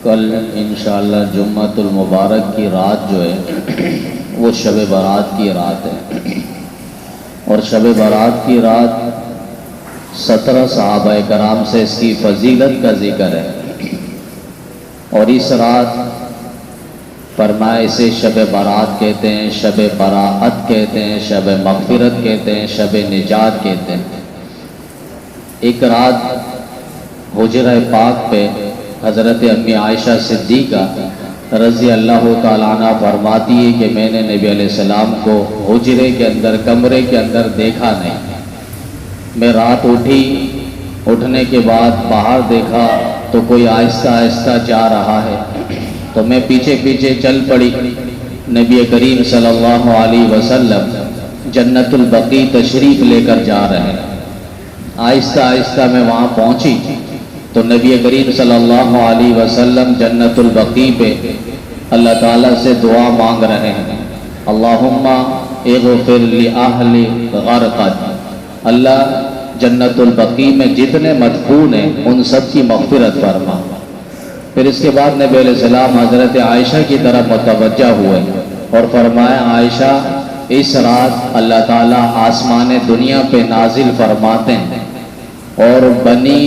کل انشاءاللہ جمعۃ المبارک کی رات جو ہے وہ شب برات کی رات ہے، اور شب برات کی رات 17 صحابہ کرام سے اس کی فضیلت کا ذکر ہے، اور اس رات فرمایا اسے شب برات کہتے ہیں، شب براعت کہتے ہیں، شب مغفرت کہتے ہیں، شب نجات کہتے ہیں۔ ایک رات حجرہ پاک پہ حضرت امی عائشہ صدیقہ رضی اللہ تعالیٰ عنہ فرماتی ہے کہ میں نے نبی علیہ السلام کو حجرے کے اندر، کمرے کے اندر دیکھا نہیں۔ میں رات اٹھی، اٹھنے کے بعد باہر دیکھا تو کوئی آہستہ آہستہ جا رہا ہے، تو میں پیچھے پیچھے چل پڑی۔ نبی کریم صلی اللہ علیہ وسلم جنت البقیع تشریف لے کر جا رہے ہیں۔ آہستہ آہستہ میں وہاں پہنچی تو نبی کریم صلی اللہ علیہ وسلم جنت البقیع پہ اللہ تعالیٰ سے دعا مانگ رہے ہیں، اللہم اغفر لأہل غرقد، اللہ جنت البقیع میں جتنے مدفون ہیں ان سب کی مغفرت فرما۔ پھر اس کے بعد نبی علیہ السلام حضرت عائشہ کی طرف متوجہ ہوئے اور فرمایا، عائشہ اس رات اللہ تعالیٰ آسمان دنیا پہ نازل فرماتے ہیں، اور بنی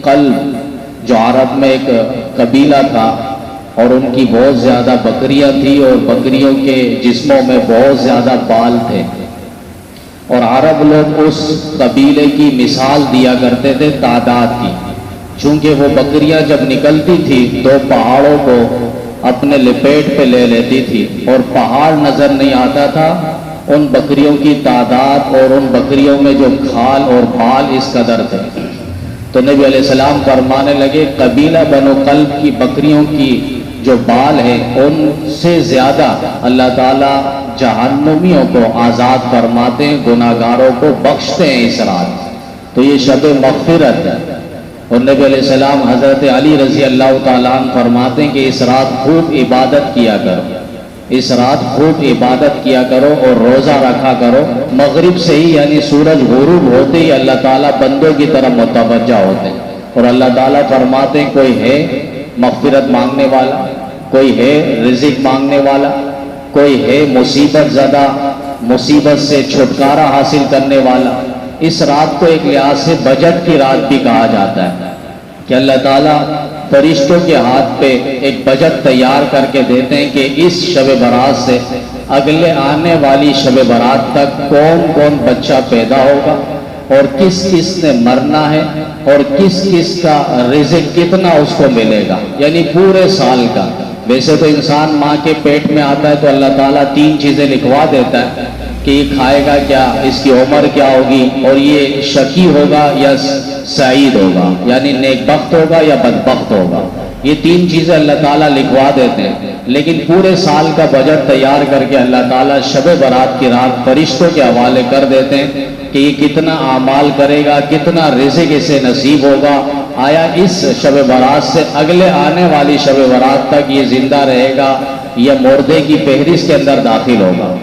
قلب جو عرب میں ایک قبیلہ تھا اور ان کی بہت زیادہ بکریاں تھی، اور بکریوں کے جسموں میں بہت زیادہ بال تھے، اور عرب لوگ اس قبیلے کی مثال دیا کرتے تھے تعداد کی، چونکہ وہ بکریاں جب نکلتی تھی تو پہاڑوں کو اپنے لپیٹ پہ لے لیتی تھی، اور پہاڑ نظر نہیں آتا تھا، ان بکریوں کی تعداد اور ان بکریوں میں جو کھال اور بال اس قدر تھے۔ تو نبی علیہ السلام فرمانے لگے، قبیلہ بنو قلب کی بکریوں کی جو بال ہیں ان سے زیادہ اللہ تعالیٰ جہنمیوں کو آزاد فرماتے ہیں، گناہگاروں کو بخشتے ہیں اس رات۔ تو یہ شب مغفرت ہے، اور نبی علیہ السلام حضرت علی رضی اللہ تعالیٰ عنہ فرماتے ہیں کہ اس رات خوب عبادت کیا کرو، اس رات خوب عبادت کیا کرو اور روزہ رکھا کرو۔ مغرب سے ہی یعنی سورج غروب ہوتے ہی اللہ تعالیٰ بندوں کی طرف متوجہ ہوتے ہیں، اور اللہ تعالیٰ فرماتے ہیں کوئی ہے مغفرت مانگنے والا، کوئی ہے رزق مانگنے والا، کوئی ہے مصیبت زدہ، مصیبت سے چھٹکارا حاصل کرنے والا۔ اس رات کو ایک لحاظ سے بجٹ کی رات بھی کہا جاتا ہے کہ اللہ تعالیٰ فرشتوں کے ہاتھ پہ ایک بجٹ تیار کر کے دیتے ہیں کہ اس شب برات سے اگلے آنے والی شب برات تک کون کون بچہ پیدا ہوگا، اور کس کس نے مرنا ہے، اور کس کس کا رزق کتنا اس کو ملے گا، یعنی پورے سال کا۔ ویسے تو انسان ماں کے پیٹ میں آتا ہے تو اللہ تعالیٰ 3 چیزیں لکھوا دیتا ہے کہ یہ کھائے گا کیا، اس کی عمر کیا ہوگی، اور یہ شقی ہوگا یا سعید ہوگا، یعنی نیک بخت ہوگا یا بدبخت ہوگا۔ یہ 3 چیزیں اللہ تعالیٰ لکھوا دیتے ہیں، لیکن پورے سال کا بجٹ تیار کر کے اللہ تعالیٰ شب برات کی رات فرشتوں کے حوالے کر دیتے ہیں کہ یہ کتنا اعمال کرے گا، کتنا رزق اسے نصیب ہوگا، آیا اس شب برات سے اگلے آنے والی شب برات تک یہ زندہ رہے گا یا مردے کی فہرست کے اندر داخل ہوگا۔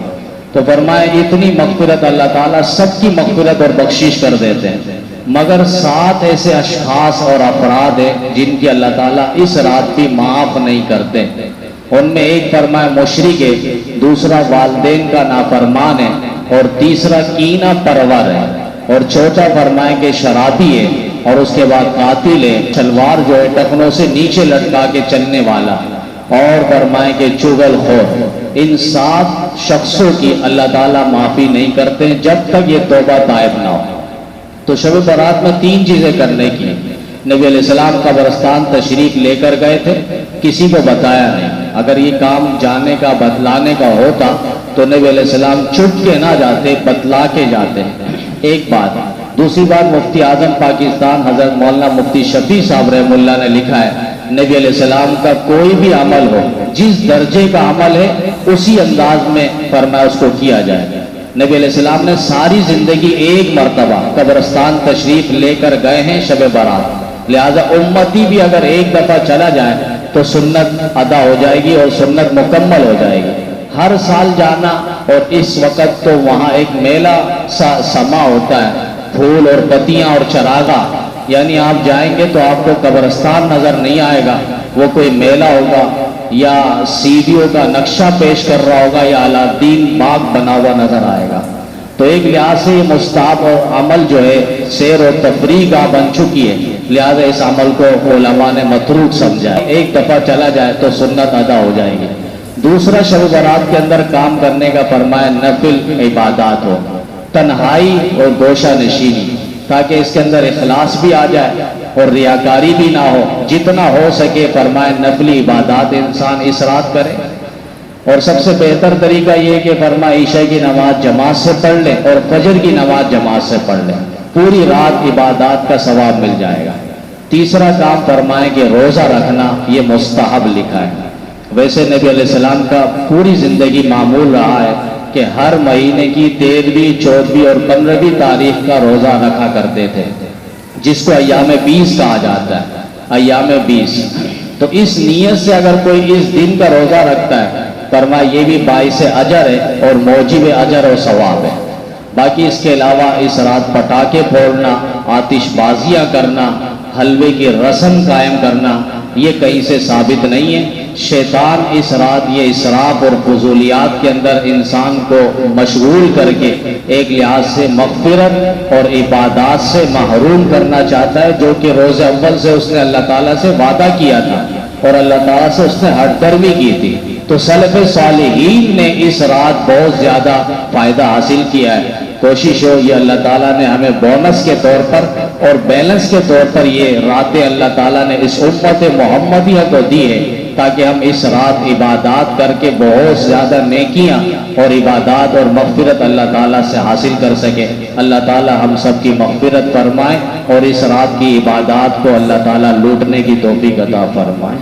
تو فرمایا اتنی مغفرت اللہ تعالیٰ سب کی مغفرت اور بخشش کر دیتے ہیں، مگر 7 ایسے اشخاص اور افراد ہیں جن کی اللہ تعالیٰ اس رات بھی معاف نہیں کرتے۔ ان میں ایک فرمایا مشرک ہے، دوسرا والدین کا نافرمان ہے، اور تیسرا کینہ پرور ہے، اور چوتھا فرمایا کہ شرابی ہے، اور اس کے بعد قاتل ہے، تلوار جو ہے ٹخنوں سے نیچے لٹکا کے چلنے والا، اور فرمائے کہ چغل خور۔ ان 7 شخصوں کی اللہ تعالیٰ معافی نہیں کرتے جب تک یہ توبہ تائب نہ ہو۔ تو شب برات میں 3 چیزیں کرنے کی۔ نبی علیہ السلام قبرستان تشریف لے کر گئے تھے، کسی کو بتایا نہیں۔ اگر یہ کام جانے کا بتلانے کا ہوتا تو نبی علیہ السلام چھپ کے نہ جاتے، بتلا کے جاتے۔ ایک بات۔ دوسری بات، مفتی اعظم پاکستان حضرت مولانا مفتی شفیع صاحب رحمہ اللہ نے لکھا ہے، نبی علیہ السلام کا کوئی بھی عمل ہو، جس درجے کا عمل ہے اسی انداز میں فرمایا اس کو کیا جائے۔ نبی علیہ السلام نے ساری زندگی ایک مرتبہ قبرستان تشریف لے کر گئے ہیں شب برات، لہذا امتی بھی اگر ایک دفعہ چلا جائے تو سنت ادا ہو جائے گی اور سنت مکمل ہو جائے گی۔ ہر سال جانا، اور اس وقت تو وہاں ایک میلہ سما ہوتا ہے، پھول اور پتیاں اور چراغاں، یعنی آپ جائیں گے تو آپ کو قبرستان نظر نہیں آئے گا، وہ کوئی میلہ ہوگا یا سیڑھیوں کا نقشہ پیش کر رہا ہوگا یا الادین باغ بنا ہوا نظر آئے گا. تو ایک لحاظ سے یہ مستحب اور عمل جو ہے سیر و تفریح کا بن چکی ہے، لہذا اس عمل کو علماء نے متروک سمجھا ہے. ایک دفعہ چلا جائے تو سنت ادا ہو جائے گی. دوسرا شب برات کے اندر کام کرنے کا فرمایا نفل عبادات ہو، تنہائی اور گوشہ نشینی، تاکہ اس کے اندر اخلاص بھی آ جائے اور ریاکاری بھی نہ ہو. جتنا ہو سکے فرمایا نفلی عبادات انسان اس رات کرے. اور سب سے بہتر طریقہ یہ کہ فرمایا عشاء کی نماز جماعت سے پڑھ لیں اور فجر کی نماز جماعت سے پڑھ لیں، پوری رات عبادات کا ثواب مل جائے گا. تیسرا کام فرمائیں کہ روزہ رکھنا یہ مستحب لکھا ہے. ویسے نبی علیہ السلام کا پوری زندگی معمول رہا ہے کہ ہر مہینے کی 13ویں 14ویں اور 15ویں تاریخ کا روزہ رکھا کرتے تھے، جس کو ایام 20 کہا جاتا ہے. ایام 20 تو اس نیت سے اگر کوئی اس دن کا روزہ رکھتا ہے فرمایا یہ بھی باعث اجر ہے اور موجب اجر و ثواب ہے. باقی اس کے علاوہ اس رات پٹاخے پھوڑنا، آتش بازیاں کرنا، حلوے کی رسم قائم کرنا یہ کہیں سے ثابت نہیں ہے. شیطان اس رات یہ اسراف اور فضولیات کے اندر انسان کو مشغول کر کے ایک لحاظ سے مغفرت اور عبادات سے محروم کرنا چاہتا ہے، جو کہ روز اول سے اس نے اللہ تعالیٰ سے وعدہ کیا تھا اور اللہ تعالیٰ سے اس نے ہٹ در بھی کی تھی. تو سلف صالحین نے اس رات بہت زیادہ فائدہ حاصل کیا ہے. کوشش ہو یہ اللہ تعالیٰ نے ہمیں بونس کے طور پر اور بیلنس کے طور پر یہ راتیں اللہ تعالیٰ نے اس امت محمدیہ کو دی ہے، تاکہ ہم اس رات عبادات کر کے بہت زیادہ نیکیاں اور عبادات اور مغفرت اللہ تعالیٰ سے حاصل کر سکیں. اللہ تعالیٰ ہم سب کی مغفرت فرمائے اور اس رات کی عبادات کو اللہ تعالیٰ لوٹنے کی توفیق عطا فرمائے.